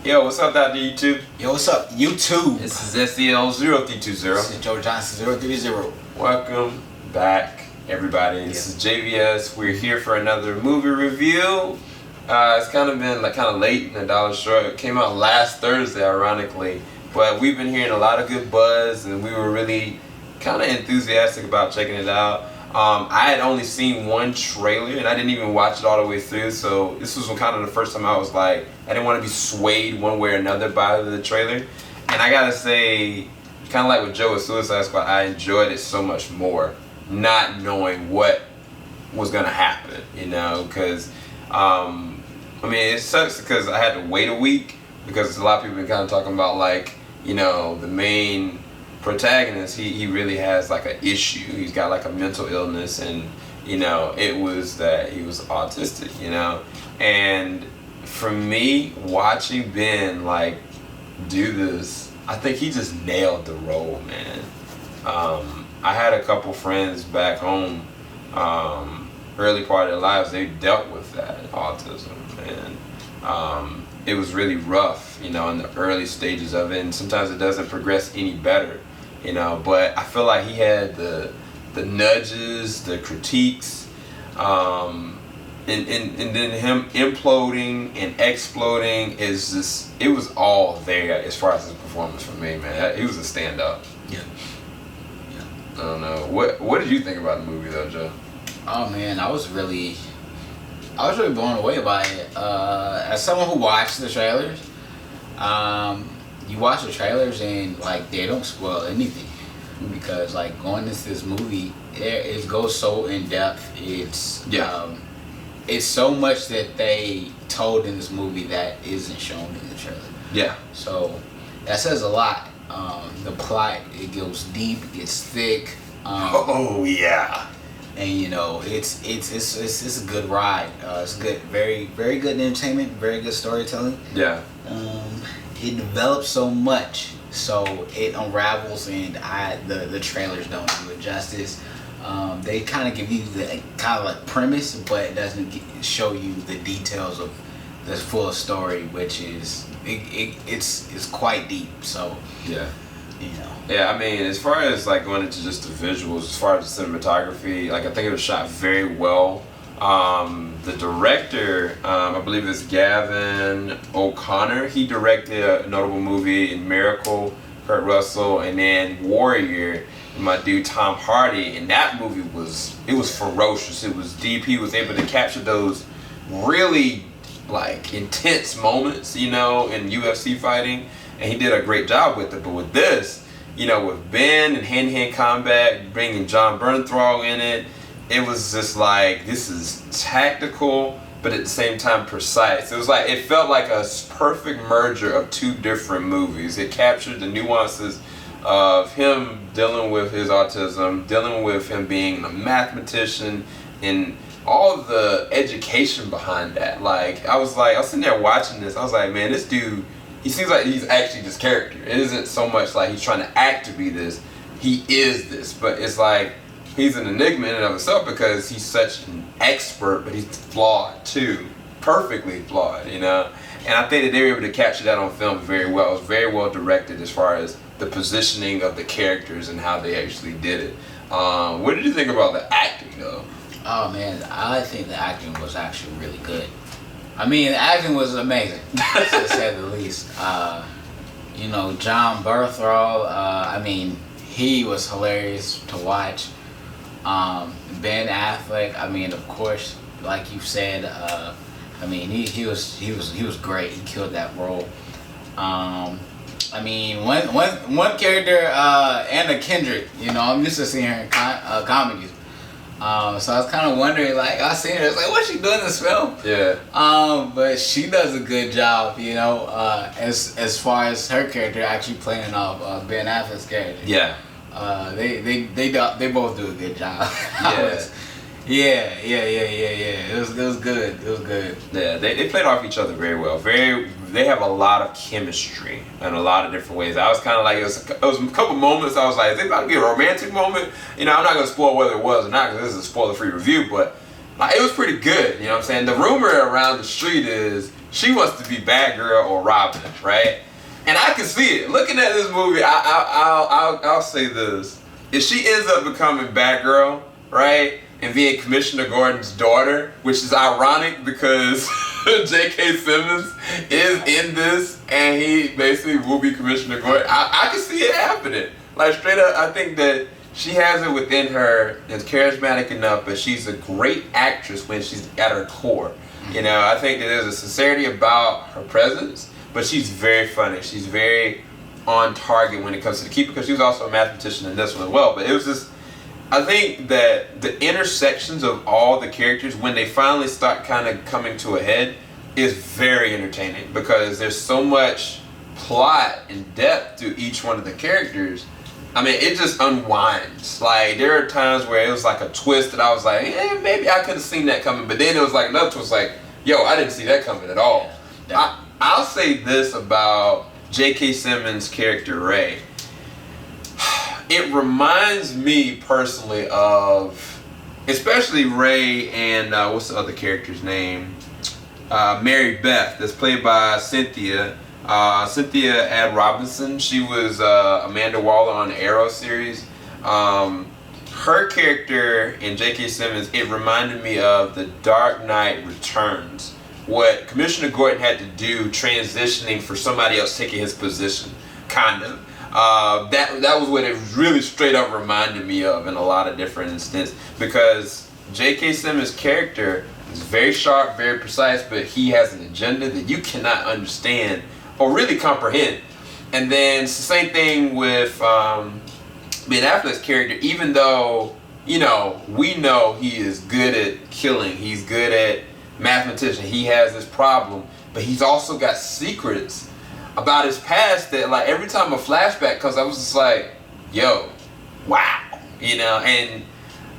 Yo, what's up out there, YouTube? Yo, what's up, YouTube? This is SEL0320. This is Joe Johnson 030. Welcome back, everybody. This is JVS. We're here for another movie review. It's kind of been late in the dollar store. It came out last Thursday, ironically, but we've been hearing a lot of good buzz, and we were really kind of enthusiastic about checking it out. I had only seen one trailer, and I didn't even watch it all the way through, so this was kind of the first time I was like, I didn't want to be swayed one way or another by the trailer. And I gotta say, kind of like with Joe with Suicide Squad, I enjoyed it so much more not knowing what was gonna happen, because it sucks because I had to wait a week, because a lot of people have been kind of talking about the main protagonist, he really has like an issue. He's got like a mental illness, and it was that he was autistic, and for me, watching Ben do this, I think he just nailed the role, man. I had a couple friends back home, early part of their lives, they dealt with that autism, and it was really rough, in the early stages of it, and sometimes it doesn't progress any better, but I feel like he had the nudges, the critiques, and then him imploding and exploding it was all there as far as his performance for me, man. He was a stand-up. Yeah. I don't know. What did you think about the movie though, Joe? Oh man, I was really blown away by it. As someone who watched the trailers, you watch the trailers and they don't spoil anything, because going into this movie, it goes so in depth. It's so much that they told in this movie that isn't shown in the trailer. Yeah. So that says a lot. The plot, it goes deep, it gets thick. Oh yeah. And it's a good ride. It's good, very very good entertainment, very good storytelling. Yeah. It develops so much, so it unravels, and the trailers don't do it justice. They kind of give you the premise, but it doesn't show you the details of the full story, which is it's quite deep. So yeah. Yeah, as far as going into just the visuals, as far as the cinematography, I think it was shot very well. The director, I believe it's Gavin O'Connor. He directed a notable movie in Miracle, Kurt Russell, and then Warrior, my dude Tom Hardy. And that movie was ferocious. It was deep. He was able to capture those really intense moments, in UFC fighting, and he did a great job with it. But with this, with Ben and hand-to-hand combat, bringing John Bernthal in it, it was just this is tactical, but at the same time precise. It was it felt like a perfect merger of two different movies. It captured the nuances of him dealing with his autism, dealing with him being a mathematician, and all of the education behind that. I was sitting there watching this, I was like, man, this dude, he seems like he's actually this character. It isn't so much he's trying to act to be this. He is this, but it's he's an enigma in and of himself, because he's such an expert, but he's flawed too, perfectly flawed, And I think that they were able to capture that on film very well. It was very well directed as far as the positioning of the characters and how they actually did it. What did you think about the acting though? Oh man, I think the acting was actually really good. The acting was amazing, to say the least. John Bernthal, he was hilarious to watch. Ben Affleck, of course, like you said, he was great. He killed that role. One character, Anna Kendrick. I'm used to seeing her in comedies. So I was kind of wondering, I seen her, what's she doing in this film? Yeah. But she does a good job, as far as her character actually playing off Ben Affleck's character. Yeah. They both do a good job. Yeah. It was good. It was good. Yeah, they played off each other very well. They have a lot of chemistry in a lot of different ways. I was kind of it was a couple moments I was like, is it about to be a romantic moment? I'm not going to spoil whether it was or not, because this is a spoiler-free review, but like, it was pretty good. You know what I'm saying? The rumor around the street is she wants to be Batgirl or Robin, right? And I can see it. Looking at this movie, I'll say this: if she ends up becoming Batgirl, right, and being Commissioner Gordon's daughter, which is ironic because J.K. Simmons is in this, and he basically will be Commissioner Gordon. I can see it happening. Like, straight up, I think that she has it within her. It's charismatic enough, but she's a great actress when she's at her core. You know, I think that there's a sincerity about her presence, but she's very funny. She's very on target when it comes to the keeper, because she was also a mathematician in this one as well. But it was just, I think that the intersections of all the characters, when they finally start kind of coming to a head, is very entertaining, because there's so much plot and depth to each one of the characters. I mean, it just unwinds. Like, there are times where it was like a twist that I was like, maybe I could have seen that coming. But then it was like another twist, like, yo, I didn't see that coming at all. I'll say this about J.K. Simmons' character, Ray. It reminds me personally of, especially Ray and, what's the other character's name? Mary Beth, that's played by Cynthia Ad Robinson. She was Amanda Waller on the Arrow series. Her character in J.K. Simmons, it reminded me of The Dark Knight Returns. What Commissioner Gordon had to do transitioning for somebody else taking his position, kind of. That was what it really straight up reminded me of in a lot of different instances, because J.K. Simmons' character is very sharp, very precise, but he has an agenda that you cannot understand or really comprehend. And then it's the same thing with Ben Affleck's character. Even though, you know, we know he is good at killing, he's good at mathematician, he has this problem, but he's also got secrets about his past that, like, every time a flashback comes, I was just like, yo, wow, you know. And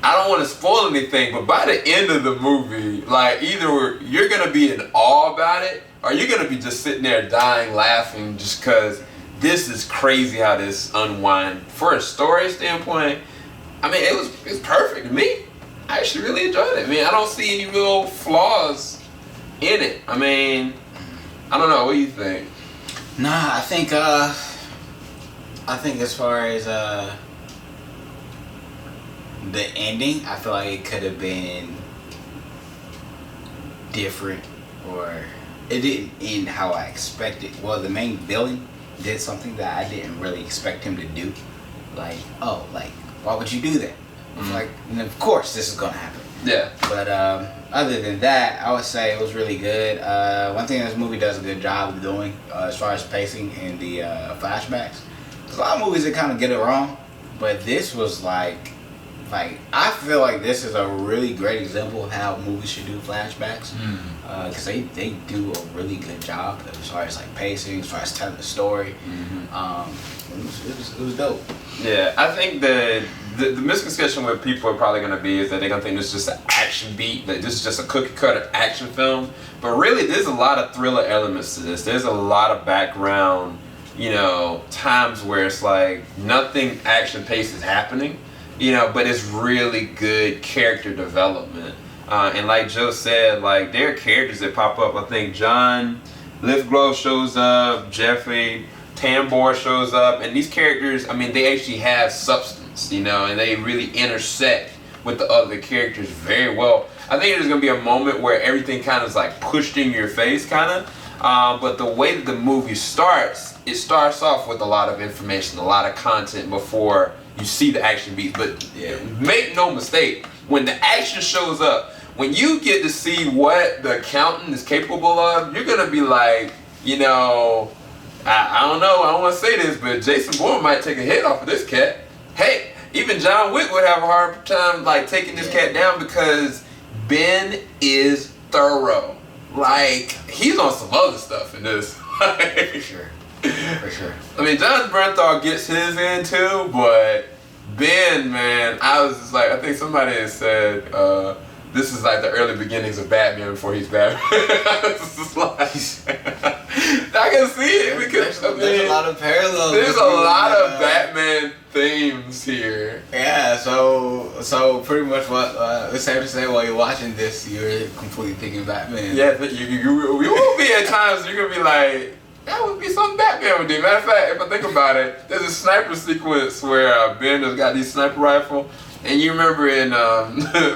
I don't want to spoil anything, but by the end of the movie, like, either you're gonna be in awe about it, or you're gonna be just sitting there dying laughing, just because this is crazy how this unwind. For a story standpoint, I mean, it's perfect to me. I actually really enjoyed it. I mean, I don't see any real flaws in it. I mean, I don't know. What do you think? Nah, I think as far as the ending, I feel like it could have been different, or it didn't end how I expected. Well, the main villain did something that I didn't really expect him to do. Like, oh, like, why would you do that? Mm-hmm. Like, and of course this is gonna happen. Yeah. But other than that, I would say it was really good. One thing this movie does a good job of doing, as far as pacing and the flashbacks. There's a lot of movies that kind of get it wrong, but this was like I feel like this is a really great example of how movies should do flashbacks, because they do a really good job as far as like pacing, as far as telling the story. It was dope. Yeah, I think the misconception where people are probably going to be is that they're going to think this is just an action beat, that this is just a cookie cutter action film. But really, there's a lot of thriller elements to this. There's a lot of background, you know, times where it's like nothing action pace is happening, you know, but it's really good character development. And like Joe said, like, there are characters that pop up. I think John Lithgow shows up, Jeffrey Tambor shows up, and these characters, I mean, they actually have substance, you know, and they really intersect with the other characters very well. I think there's gonna be a moment where everything kind of is like pushed in your face, kind of. But the way that the movie starts, it starts off with a lot of information, a lot of content before you see the action beats. But make no mistake, when the action shows up, when you get to see what the accountant is capable of, you're gonna be like, you know, I don't know, I don't want to say this, but Jason Bourne might take a hit off of this cat. Hey, even John Wick would have a hard time like taking this cat down, because Ben is thorough. Like, he's on some other stuff in this. For sure. For sure. I mean, John Bernthal gets his in too, but Ben, man, I was just like, I think somebody has said, this is like the early beginnings of Batman before he's Batman. It's just like, I can see it, because there's a lot of parallels. There's a lot of Batman themes here. Yeah, so pretty much what it's safe to say while you're watching this, you're completely thinking Batman. Yeah, we will be at times. You're gonna be like, that would be something Batman would do. Matter of fact, if I think about it, there's a sniper sequence where Ben has got these sniper rifle, and you remember in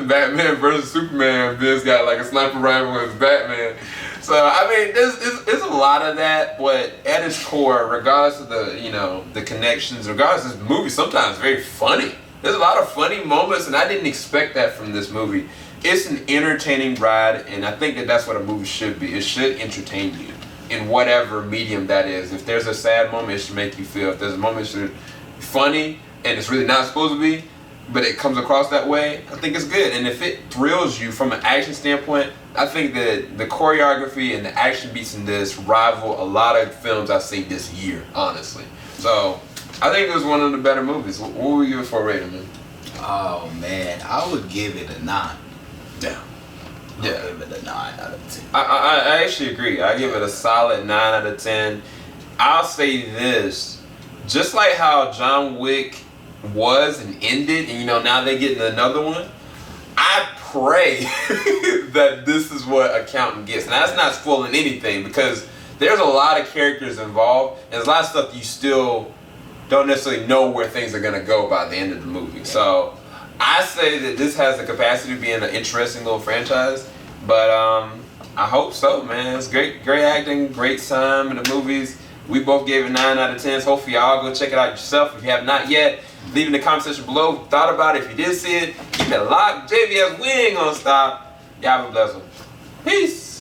Batman vs Superman, Ben's got like a sniper rifle as Batman. So I mean, there's a lot of that, but at its core, regardless of the connections, regardless of the movie, sometimes very funny. There's a lot of funny moments, and I didn't expect that from this movie. It's an entertaining ride, and I think that's what a movie should be. It should entertain you in whatever medium that is. If there's a sad moment, it should make you feel. If there's a moment that's funny and it's really not supposed to be, but it comes across that way, I think it's good. And if it thrills you from an action standpoint, I think that the choreography and the action beats in this rival a lot of films I've seen this year, honestly. So I think it was one of the better movies. What would we give it for a rating, man? Oh man, I would give it a 9. Yeah. I'll give it a 9 out of 10. I actually agree. I give it a solid 9 out of 10. I'll say this, just like how John Wick was and ended, and now they get another one, I pray that this is what Accountant gets. And that's not spoiling anything, because there's a lot of characters involved, and there's a lot of stuff you still don't necessarily know where things are going to go by the end of the movie. So I say that this has the capacity to be an interesting little franchise, but I hope so, man. It's great acting, great time in the movies. We both gave it 9 out of 10. So hopefully y'all go check it out yourself if you have not yet. Leave in the comment section below if you thought about it. If you did see it, keep it locked. JVS, we ain't gonna stop. Y'all have a blessed one. Peace.